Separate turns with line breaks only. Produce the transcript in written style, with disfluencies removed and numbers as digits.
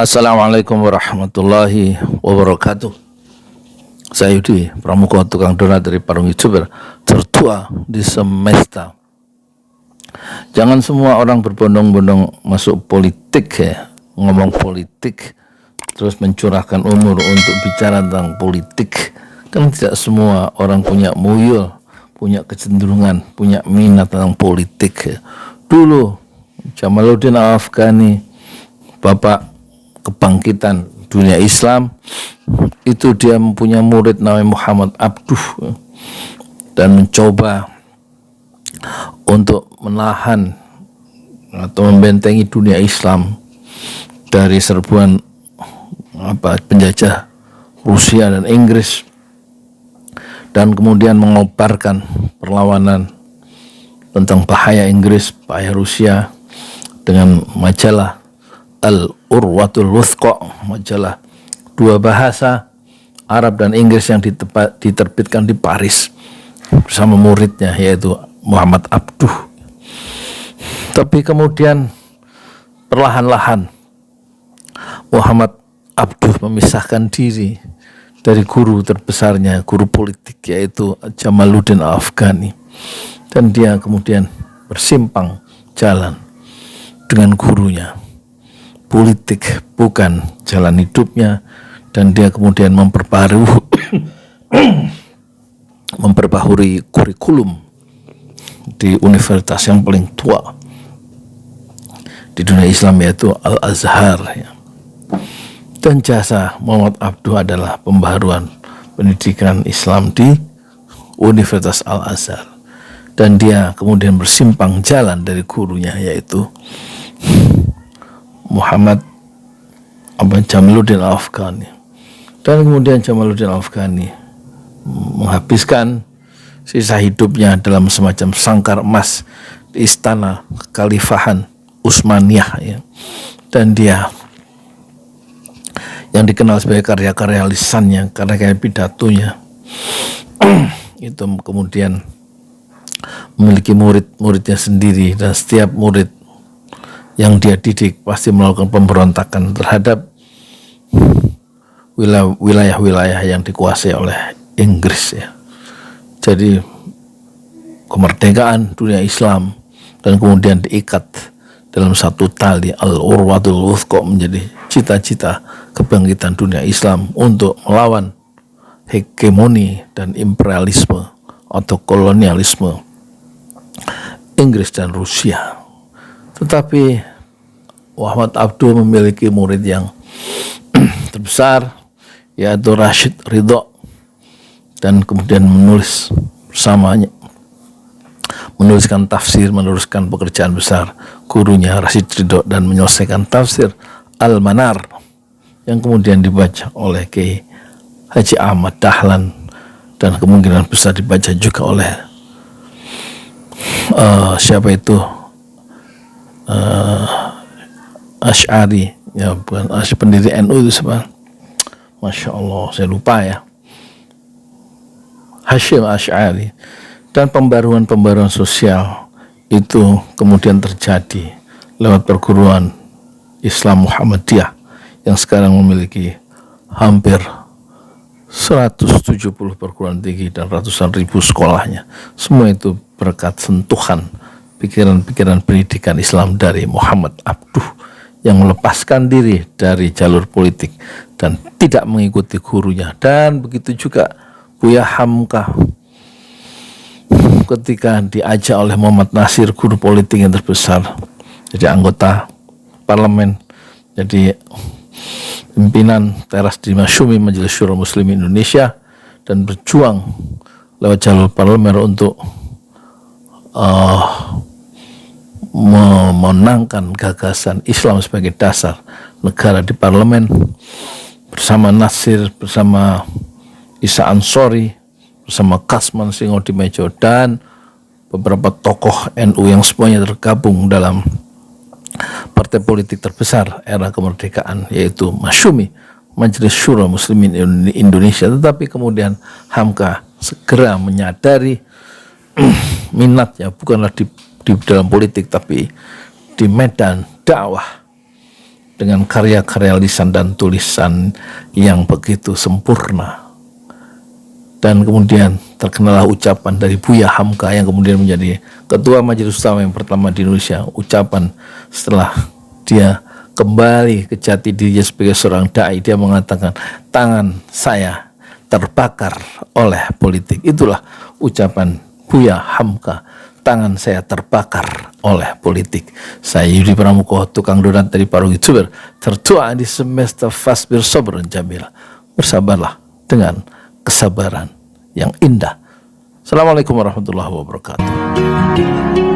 Assalamualaikum warahmatullahi wabarakatuh. Saya Yudi Pramuka, tukang donat dari Parung YouTuber tertua di semesta. Jangan semua orang berbondong-bondong masuk politik ya, ngomong politik terus mencurahkan umur untuk bicara tentang politik. Kan tidak semua orang punya muyul, punya kecenderungan, punya minat tentang politik ya. Dulu Jamaluddin Al-Afghani, bapak kebangkitan dunia Islam, itu dia mempunyai murid namanya Muhammad Abduh dan mencoba untuk menahan atau membentengi dunia Islam dari serbuan penjajah Rusia dan Inggris, dan kemudian mengobarkan perlawanan tentang bahaya Inggris, bahaya Rusia dengan majalah Al-Urwatul Wuthqa, majalah dua bahasa Arab dan Inggris yang diterbitkan di Paris bersama muridnya yaitu Muhammad Abduh. Tapi kemudian perlahan-lahan Muhammad Abduh memisahkan diri dari guru terbesarnya, guru politik yaitu Jamaluddin Al-Afghani, dan dia kemudian bersimpang jalan dengan gurunya. Politik bukan jalan hidupnya, dan dia kemudian memperbaharui kurikulum di universitas yang paling tua di dunia Islam yaitu Al-Azhar ya. Dan jasa Muhammad Abduh adalah pembaharuan pendidikan Islam di Universitas Al-Azhar, dan dia kemudian bersimpang jalan dari gurunya yaitu Muhammad Jamaluddin Al-Afghani. Dan kemudian Jamaluddin Al-Afghani menghabiskan sisa hidupnya dalam semacam sangkar emas di istana kekhalifahan Utsmaniyah ya. Dan dia yang dikenal sebagai karya-karya lisannya, karya-karya pidatonya itu kemudian memiliki murid-muridnya sendiri, dan setiap murid yang dia didik pasti melakukan pemberontakan terhadap wilayah-wilayah yang dikuasai oleh Inggris ya. Jadi kemerdekaan dunia Islam dan kemudian diikat dalam satu tali Al-Urwatul Wuthqa menjadi cita-cita kebangkitan dunia Islam untuk melawan hegemoni dan imperialisme atau kolonialisme Inggris dan Rusia. Tetapi Muhammad Abduh memiliki murid yang terbesar yaitu Rashid Ridho, dan kemudian menuliskan tafsir, meneruskan pekerjaan besar gurunya Rashid Ridho dan menyelesaikan tafsir Al-Manar yang kemudian dibaca oleh Kiai Haji Ahmad Dahlan, dan kemungkinan besar dibaca juga oleh Asy'ari ya, bukan pendiri NU itu siapa? Masya Allah, saya lupa ya. Hasyim Asy'ari. Dan pembaruan sosial itu kemudian terjadi lewat perguruan Islam Muhammadiyah yang sekarang memiliki hampir 170 perguruan tinggi dan ratusan ribu sekolahnya. Semua itu berkat sentuhan pikiran-pikiran pendidikan Islam dari Muhammad Abduh yang melepaskan diri dari jalur politik dan tidak mengikuti gurunya. Dan begitu juga Buya Hamka ketika diajak oleh Muhammad Nasir, guru politik yang terbesar, jadi anggota parlemen, jadi pimpinan teras di Masyumi Majelis Syura Muslimin Indonesia, dan berjuang lewat jalur parlemen untuk memenangkan gagasan Islam sebagai dasar negara di parlemen bersama Nasir, bersama Isa Ansori, bersama Kasman Singodimejo, dan beberapa tokoh NU yang semuanya tergabung dalam partai politik terbesar era kemerdekaan yaitu Masyumi Majelis Syura Muslimin Indonesia. Tetapi kemudian Hamka segera menyadari minatnya bukanlah di dalam politik tapi di medan dakwah dengan karya-karya lisan dan tulisan yang begitu sempurna. Dan kemudian terkenalah ucapan dari Buya Hamka yang kemudian menjadi Ketua Majelis Ulama yang pertama di Indonesia. Ucapan setelah dia kembali ke jati dirinya sebagai seorang dai, dia mengatakan, tangan saya terbakar oleh politik. Itulah ucapan Buya Hamka, tangan saya terbakar oleh politik. Saya Yudi Pramuko, tukang donat dari Parung Youtuber, tertua di semester Fasbir Sobrun Jamil. Bersabarlah dengan kesabaran yang indah. Assalamualaikum warahmatullahi wabarakatuh.